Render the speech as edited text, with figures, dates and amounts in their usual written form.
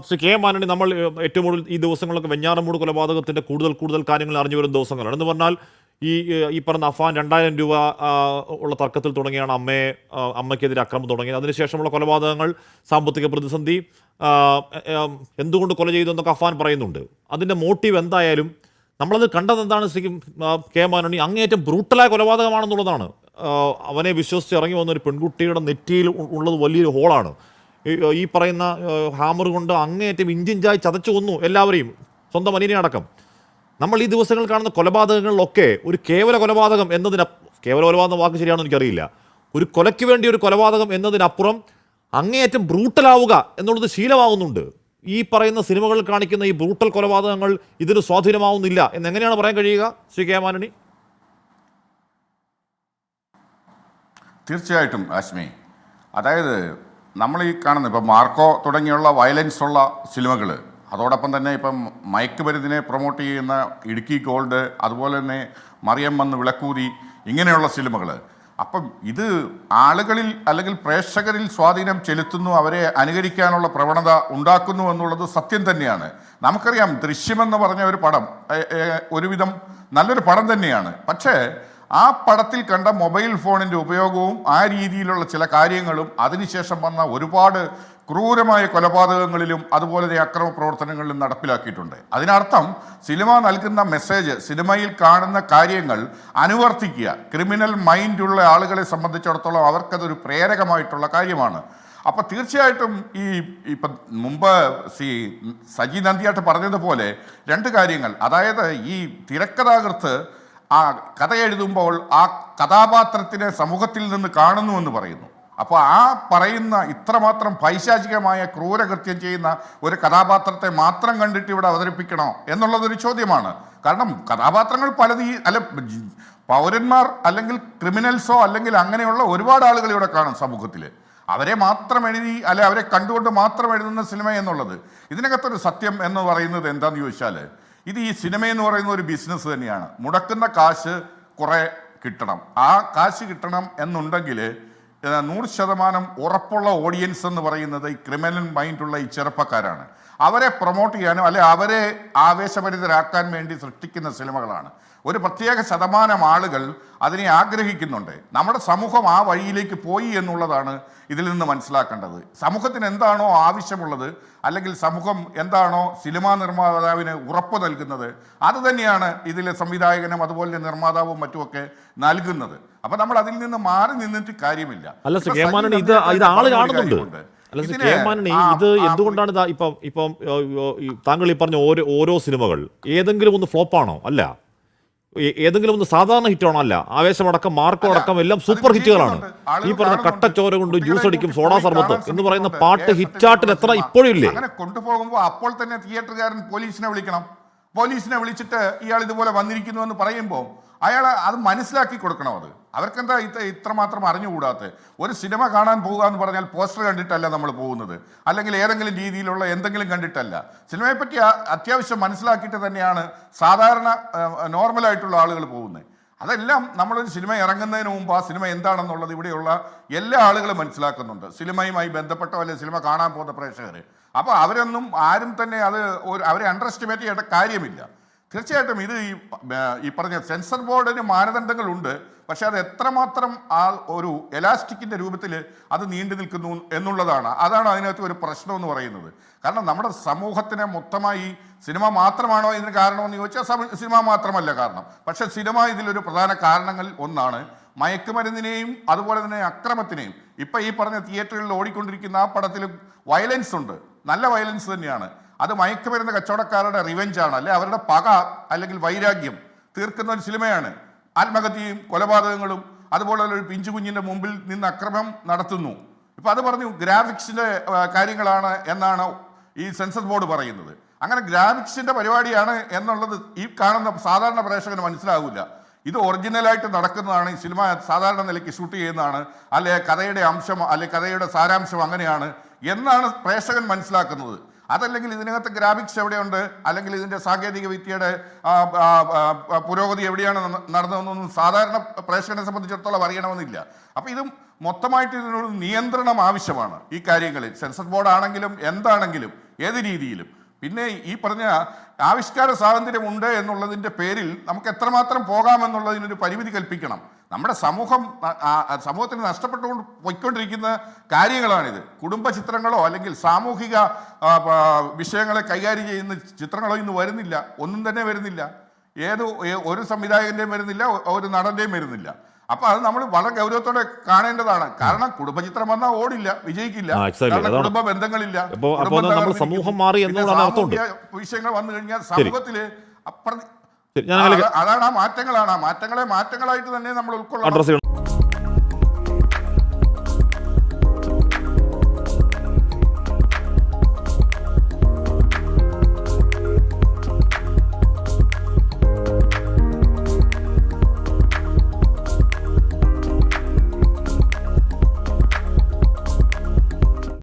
Shri K M Antony, നമ്മൾ ഏറ്റവും കൂടുതൽ ഈ ദിവസങ്ങളൊക്കെ വെഞ്ഞാറമൂട് കൊലപാതകത്തിന്റെ കൂടുതൽ കാര്യങ്ങൾ അറിഞ്ഞു വരുന്ന ദിവസങ്ങളാണ്. എന്ന് പറഞ്ഞാൽ ഈ പറഞ്ഞ അഫാൻ 2000 രൂപ ഉള്ള തർക്കത്തിൽ തുടങ്ങിയാണ് അമ്മയ്ക്കെതിരെ അക്രമം തുടങ്ങിയത്. അതിനുശേഷമുള്ള കൊലപാതകങ്ങൾ, സാമ്പത്തിക പ്രതിസന്ധി, എന്തുകൊണ്ട് കൊല ചെയ്തു എന്നൊക്കെ അഫാൻ പറയുന്നുണ്ട്. അതിൻ്റെ മോട്ടീവ് എന്തായാലും നമ്മളത് കണ്ടത് എന്താണ് ശ്രീ കെ എം ആന്റണി? അങ്ങേയറ്റം ബ്രൂട്ടലായ കൊലപാതകമാണെന്നുള്ളതാണ്. അവനെ വിശ്വസിച്ച് ഇറങ്ങി വന്ന ഒരു പെൺകുട്ടിയുടെ നെറ്റിയിൽ ഉള്ളത് വലിയൊരു ഹോളാണ്. ഈ പറയുന്ന ഹാമർ കൊണ്ട് അങ്ങേയറ്റം ഇഞ്ചിഞ്ചായി ചതച്ചു കൊന്നു എല്ലാവരെയും, സ്വന്തം അനിയനെ അടക്കം. നമ്മൾ ഈ ദിവസങ്ങൾ കാണുന്ന കൊലപാതകങ്ങളിലൊക്കെ ഒരു കേവല കൊലപാതകം കേവല കൊലപാതകം വാക്ക് ശരിയാണെന്ന് എനിക്കറിയില്ല, ഒരു കൊലയ്ക്ക് വേണ്ടി ഒരു കൊലപാതകം എന്നതിനപ്പുറം അങ്ങേയറ്റം ബ്രൂട്ടലാവുക എന്നുള്ളത് ശീലമാകുന്നുണ്ട്. ഈ പറയുന്ന സിനിമകളിൽ കാണിക്കുന്ന ഈ ബ്രൂട്ടൽ കൊലപാതകങ്ങൾ ഇതിന് സ്വാധീനമാവുന്നില്ല എന്നെങ്ങനെയാണ് പറയാൻ കഴിയുക ശ്രീ കെ എം ആന്റണി? തീർച്ചയായിട്ടും ആശ്മി, അതായത് നമ്മൾ ഈ കാണുന്ന ഇപ്പം മാർക്കോ തുടങ്ങിയുള്ള വയലൻസ് ഉള്ള സിനിമകൾ, അതോടൊപ്പം തന്നെ ഇപ്പം മയക്കുമരുന്നിനെ പ്രൊമോട്ട് ചെയ്യുന്ന ഇടുക്കി ഗോൾഡ്, അതുപോലെ തന്നെ മറിയം വന്ന് വിളക്കൂതി, ഇങ്ങനെയുള്ള സിനിമകൾ, അപ്പം ഇത് ആളുകളിൽ അല്ലെങ്കിൽ പ്രേക്ഷകരിൽ സ്വാധീനം ചെലുത്തുന്നു, അവരെ അനുകരിക്കാനുള്ള പ്രവണത ഉണ്ടാക്കുന്നു എന്നുള്ളത് സത്യം തന്നെയാണ്. നമുക്കറിയാം, ദൃശ്യമെന്ന് പറഞ്ഞ ഒരു പടം ഒരുവിധം നല്ലൊരു പടം തന്നെയാണ്. പക്ഷേ ആ പടത്തിൽ കണ്ട മൊബൈൽ ഫോണിൻ്റെ ഉപയോഗവും ആ രീതിയിലുള്ള ചില കാര്യങ്ങളും അതിനുശേഷം വന്ന ഒരുപാട് ക്രൂരമായ കൊലപാതകങ്ങളിലും അതുപോലെ തന്നെ അക്രമ പ്രവർത്തനങ്ങളിലും നടപ്പിലാക്കിയിട്ടുണ്ട്. അതിനർത്ഥം സിനിമ നൽകുന്ന മെസ്സേജ്, സിനിമയിൽ കാണുന്ന കാര്യങ്ങൾ അനുവർത്തിക്കുക, ക്രിമിനൽ മൈൻഡുള്ള ആളുകളെ സംബന്ധിച്ചിടത്തോളം അവർക്കതൊരു പ്രേരകമായിട്ടുള്ള കാര്യമാണ്. അപ്പോൾ തീർച്ചയായിട്ടും ഇപ്പം മുമ്പ് സജി നന്ദിയായിട്ട് പറഞ്ഞതുപോലെ രണ്ട് കാര്യങ്ങൾ, അതായത് ഈ തിരക്കഥാകൃത്ത് ആ കഥ എഴുതുമ്പോൾ ആ കഥാപാത്രത്തിനെ സമൂഹത്തിൽ നിന്ന് കാണുന്നുവെന്ന് പറയുന്നു. അപ്പോൾ ആ പറയുന്ന ഇത്രമാത്രം പൈശാചികമായ ക്രൂരകൃത്യം ചെയ്യുന്ന ഒരു കഥാപാത്രത്തെ മാത്രം കണ്ടിട്ട് ഇവിടെ അവതരിപ്പിക്കണോ എന്നുള്ളതൊരു ചോദ്യമാണ്. കാരണം കഥാപാത്രങ്ങൾ പൗരന്മാർ അല്ലെങ്കിൽ ക്രിമിനൽസോ അല്ലെങ്കിൽ അങ്ങനെയുള്ള ഒരുപാട് ആളുകൾ ഇവിടെ കാണും സമൂഹത്തിൽ. അവരെ മാത്രം എഴുതി അവരെ കണ്ടുകൊണ്ട് മാത്രം എഴുതുന്ന സിനിമ എന്നുള്ളത്, ഇതിനകത്തൊരു സത്യം എന്ന് പറയുന്നത് എന്താണെന്ന് ചോദിച്ചാൽ, ഇത് ഈ സിനിമയെന്ന് പറയുന്ന ഒരു ബിസിനസ് തന്നെയാണ്. മുടക്കുന്ന കാശ് കുറേ കിട്ടണം. ആ കാശ് കിട്ടണം എന്നുണ്ടെങ്കിൽ 100% ഉറപ്പുള്ള ഓഡിയൻസ് എന്ന് പറയുന്നത് ഈ ക്രിമിനൽ മൈൻഡുള്ള ഈ ചെറുപ്പക്കാരാണ്. അവരെ പ്രൊമോട്ട് ചെയ്യാനും അവരെ ആവേശഭരിതരാക്കാൻ വേണ്ടി സൃഷ്ടിക്കുന്ന സിനിമകളാണ്. ഒരു പ്രത്യേക ശതമാനം ആളുകൾ അതിനെ ആഗ്രഹിക്കുന്നുണ്ട്. നമ്മുടെ സമൂഹം ആ വഴിയിലേക്ക് പോയി എന്നുള്ളതാണ് ഇതിൽ നിന്ന് മനസ്സിലാക്കേണ്ടത്. സമൂഹത്തിന് എന്താണോ ആവശ്യമുള്ളത്, അല്ലെങ്കിൽ സമൂഹം എന്താണോ സിനിമാ നിർമ്മാതാവിന് ഉറപ്പ് നൽകുന്നത്, അത് തന്നെയാണ് ഇതിലെ സംവിധായകനും അതുപോലെ നിർമ്മാതാവും മറ്റുമൊക്കെ നൽകുന്നത്. അപ്പൊ നമ്മൾ അതിൽ നിന്ന് മാറി നിന്നിട്ട് കാര്യമില്ല. ഇത് എന്തുകൊണ്ടാണ് ഇപ്പം താങ്കൾ ഈ പറഞ്ഞ ഓരോ സിനിമകൾ ഏതെങ്കിലും ഒന്ന് ഫ്ലോപ്പാണോ? അല്ല, ഏതെങ്കിലും ഒന്ന് സാധാരണ ഹിറ്റാണോ? അല്ല, ആവേശമടക്കം മാർക്കോ അടക്കം എല്ലാം സൂപ്പർ ഹിറ്റുകളാണ്. ഈ പറഞ്ഞ കട്ടച്ചോര കൊണ്ട് ജ്യൂസ് അടിക്കും സോഡാ സർബത്ത് എന്ന് പറയുന്ന പാട്ട് ഹിറ്റാട്ടിൽ എത്ര ഇപ്പോഴും ഇല്ലേ? അങ്ങനെ കൊണ്ടുപോകുമ്പോൾ അപ്പോൾ തന്നെ തിയേറ്ററുകാരൻ പോലീസിനെ വിളിക്കണം. പോലീസിനെ വിളിച്ചിട്ട് ഇയാൾ ഇതുപോലെ വന്നിരിക്കുന്നു എന്ന് പറയുമ്പോൾ അയാൾ അത് മനസ്സിലാക്കി കൊടുക്കണം. അവർക്കെന്താ ഇത്രമാത്രം അറിഞ്ഞുകൂടാത്ത? ഒരു സിനിമ കാണാൻ പോകുക എന്ന് പറഞ്ഞാൽ പോസ്റ്റർ കണ്ടിട്ടല്ല നമ്മൾ പോകുന്നത്, അല്ലെങ്കിൽ ഏതെങ്കിലും രീതിയിലുള്ള എന്തെങ്കിലും കണ്ടിട്ടല്ല. സിനിമയെപ്പറ്റി അത്യാവശ്യം മനസ്സിലാക്കിയിട്ട് തന്നെയാണ് സാധാരണ നോർമലായിട്ടുള്ള ആളുകൾ പോകുന്നത്. അതെല്ലാം നമ്മളൊരു സിനിമ ഇറങ്ങുന്നതിന് മുമ്പ് ആ സിനിമ എന്താണെന്നുള്ളത് ഇവിടെയുള്ള എല്ലാ ആളുകളും മനസ്സിലാക്കുന്നുണ്ട്, സിനിമയുമായി ബന്ധപ്പെട്ടോ അല്ലെങ്കിൽ സിനിമ കാണാൻ പോകുന്ന പ്രേക്ഷകർ. അപ്പോൾ അവരൊന്നും ആരും തന്നെ അവരെ അണ്ടർ എസ്റ്റിമേറ്റ് ചെയ്യേണ്ട കാര്യമില്ല. തീർച്ചയായിട്ടും ഇത് ഈ പറഞ്ഞ സെൻസർ ബോർഡിന് മാനദണ്ഡങ്ങളുണ്ട്. പക്ഷെ അത് എത്രമാത്രം ആ ഒരു എലാസ്റ്റിക്കിൻ്റെ രൂപത്തിൽ അത് നീണ്ടു നിൽക്കുന്നു എന്നുള്ളതാണ്. അതാണ് അതിനകത്ത് ഒരു പ്രശ്നം എന്ന് പറയുന്നത്. കാരണം നമ്മുടെ സമൂഹത്തിനെ മൊത്തമായി സിനിമ മാത്രമാണോ ഇതിന് കാരണമെന്ന് ചോദിച്ചാൽ സിനിമ മാത്രമല്ല കാരണം. പക്ഷെ സിനിമ ഇതിലൊരു പ്രധാന കാരണങ്ങളിൽ ഒന്നാണ്. മയക്കുമരുന്നിനെയും അതുപോലെ തന്നെ അക്രമത്തിനെയും, ഇപ്പം ഈ പറഞ്ഞ തിയേറ്ററുകളിൽ ഓടിക്കൊണ്ടിരിക്കുന്ന ആ പടത്തിൽ വയലൻസ് ഉണ്ട്, നല്ല വയലൻസ് തന്നെയാണ്. അത് മയക്കുമരുന്ന് കച്ചവടക്കാരുടെ റിവെഞ്ചാണ്, അല്ലെ അവരുടെ പക അല്ലെങ്കിൽ വൈരാഗ്യം തീർക്കുന്ന ഒരു സിനിമയാണ്. ആത്മഹത്യയും കൊലപാതകങ്ങളും അതുപോലെ ഒരു പിഞ്ചു കുഞ്ഞിൻ്റെ മുമ്പിൽ നിന്ന് അക്രമം നടത്തുന്നു. ഇപ്പം അത് പറഞ്ഞു ഗ്രാഫിക്സിൻ്റെ കാര്യങ്ങളാണ് എന്നാണ് ഈ സെൻസർ ബോർഡ് പറയുന്നത്. അങ്ങനെ ഗ്രാഫിക്സിൻ്റെ പരിപാടിയാണ് എന്നുള്ളത് ഈ കാണുന്ന സാധാരണ പ്രേക്ഷകന് മനസ്സിലാവില്ല. ഇത് ഒറിജിനലായിട്ട് നടക്കുന്നതാണ്, ഈ സിനിമ സാധാരണ നിലയ്ക്ക് ഷൂട്ട് ചെയ്യുന്നതാണ്, അല്ലെ കഥയുടെ അംശം അല്ലെ കഥയുടെ സാരാംശം അങ്ങനെയാണ് എന്നാണ് പ്രേക്ഷകൻ മനസ്സിലാക്കുന്നത്. അതല്ലെങ്കിൽ ഇതിനകത്ത് ഗ്രാഫിക്സ് എവിടെയുണ്ട്, അല്ലെങ്കിൽ ഇതിന്റെ സാങ്കേതിക വിദ്യയുടെ പുരോഗതി എവിടെയാണ് നടന്നതെന്നൊന്നും സാധാരണ പ്രേക്ഷകനെ സംബന്ധിച്ചിടത്തോളം അറിയണമെന്നില്ല. അപ്പൊ ഇതും മൊത്തമായിട്ട് ഇതിനൊരു നിയന്ത്രണം ആവശ്യമാണ് ഈ കാര്യങ്ങളിൽ. സെൻസർ ബോർഡ് ആണെങ്കിലും എന്താണെങ്കിലും ഏത് രീതിയിലും. പിന്നെ ഈ പറഞ്ഞ ആവിഷ്കാര സ്വാതന്ത്ര്യമുണ്ട് എന്നുള്ളതിൻ്റെ പേരിൽ നമുക്ക് എത്രമാത്രം പോകാമെന്നുള്ളതിനൊരു പരിമിതി കൽപ്പിക്കണം. നമ്മുടെ സമൂഹത്തിന് നഷ്ടപ്പെട്ടുകൊണ്ട് പോയിക്കൊണ്ടിരിക്കുന്ന കാര്യങ്ങളാണിത്. കുടുംബ ചിത്രങ്ങളോ അല്ലെങ്കിൽ സാമൂഹിക വിഷയങ്ങളെ കൈകാര്യം ചെയ്യുന്ന ചിത്രങ്ങളോ ഇന്ന് വരുന്നില്ല, ഒന്നും തന്നെ വരുന്നില്ല. ഒരു സംവിധായകന്റെയും വരുന്നില്ല, ഒരു നടന്റെയും വരുന്നില്ല. അപ്പൊ അത് നമ്മൾ വളരെ ഗൗരവത്തോടെ കാണേണ്ടതാണ്. കാരണം കുടുംബചിത്രം വന്നാൽ ഓടില്ല, വിജയിക്കില്ല. കുടുംബ ബന്ധങ്ങളില്ല, വിഷയങ്ങൾ വന്നു കഴിഞ്ഞാൽ സമൂഹത്തില് അതാണ് ആ മാറ്റങ്ങളാണ്. ആ മാറ്റങ്ങളായിട്ട് തന്നെ നമ്മൾ ഉൾക്കൊള്ളണം.